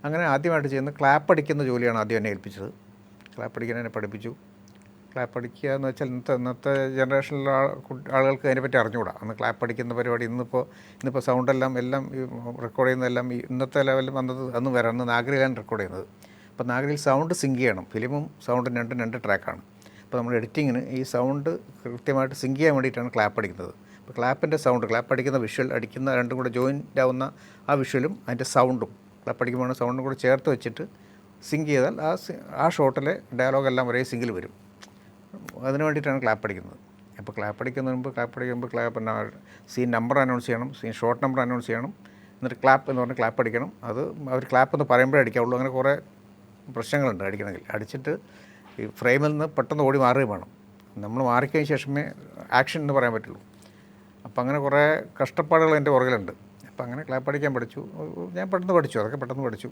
അങ്ങനെ ആദ്യമായിട്ട് ചെയ്യുന്നത് ക്ലാപ്പ് അടിക്കുന്ന ജോലിയാണ് ആദ്യം എന്നെ ഏൽപ്പിച്ചത്. ക്ലാപ്പ് അടിക്കാൻ എന്നെ പഠിപ്പിച്ചു. ക്ലാപ്പ് അടിക്കുക എന്ന് വെച്ചാൽ ഇന്നത്തെ ജനറേഷനിലുള്ള ആളുകൾക്ക് അതിനെപ്പറ്റി അറിഞ്ഞുകൂടാ. അന്ന് ക്ലാപ്പ് അടിക്കുന്ന പരിപാടി ഇന്നിപ്പോൾ സൗണ്ടെല്ലാം ഈ റെക്കോർഡ് ചെയ്യുന്നതെല്ലാം ഈ ഇന്നത്തെ ലെവലിൽ വന്നത് അന്ന് വരാം. അന്ന് നാഗരികയാണ് റെക്കോർഡ് ചെയ്യുന്നത്. അപ്പോൾ നാഗരിയിൽ സൗണ്ട് സിങ്ക് ചെയ്യണം. ഫിലിമും സൗണ്ടും രണ്ട് ട്രാക്കാണ്. അപ്പോൾ നമ്മൾ എഡിറ്റിങ്ങിന് ഈ സൗണ്ട് കൃത്യമായിട്ട് സിങ്ക് ചെയ്യാൻ വേണ്ടിയിട്ടാണ് ക്ലാപ്പ് അടിക്കുന്നത്. അപ്പോൾ ക്ലാപ്പിൻ്റെ സൗണ്ട്, ക്ലാപ്പ് അടിക്കുന്ന വിഷ്വൽ, അടിക്കുന്ന രണ്ടും കൂടെ ജോയിൻ്റ് ആവുന്ന ആ വിഷ്വലും അതിൻ്റെ സൗണ്ടും, ക്ലാപ്പ് അടിക്കുമ്പോൾ സൗണ്ടും കൂടെ ചേർത്ത് വെച്ചിട്ട് സിങ്ക് ചെയ്താൽ ആ ഷോട്ടിലെ ഡയലോഗെല്ലാം ഒരേ സിങ്കിൽ വരും. അതിന് വേണ്ടിയിട്ടാണ് ക്ലാപ്പ് അടിക്കുന്നത്. അപ്പോൾ ക്ലാപ്പ് അടിക്കുമ്പോൾ പിന്നെ സീൻ നമ്പർ അനൗൺസ് ചെയ്യണം, സീൻ ഷോട്ട് നമ്പർ അനൗൺസ് ചെയ്യണം, എന്നിട്ട് ക്ലാപ്പ് എന്ന് പറഞ്ഞാൽ ക്ലാപ്പ് അടിക്കണം. അത് അവർ ക്ലാപ്പ് എന്ന് പറയുമ്പോഴേ അടിക്കാവുള്ളൂ. അങ്ങനെ കുറേ പ്രശ്നങ്ങളുണ്ട് അടിക്കണമെങ്കിൽ. അടിച്ചിട്ട് ഈ ഫ്രെയിമിൽ നിന്ന് പെട്ടെന്ന് ഓടി മാറുകയും വേണം. നമ്മൾ മാറിക്കഴിഞ്ഞ ശേഷമേ ആക്ഷൻ എന്ന് പറയാൻ പറ്റുള്ളൂ. അപ്പോൾ അങ്ങനെ കുറേ കഷ്ടപ്പാടുകൾ എൻ്റെ പുറകിലുണ്ട്. അപ്പോൾ അങ്ങനെ ക്ലാപ്പ് അടിക്കാൻ പഠിച്ചു. ഞാൻ പെട്ടെന്ന് പഠിച്ചു, അതൊക്കെ പെട്ടെന്ന് പഠിച്ചു.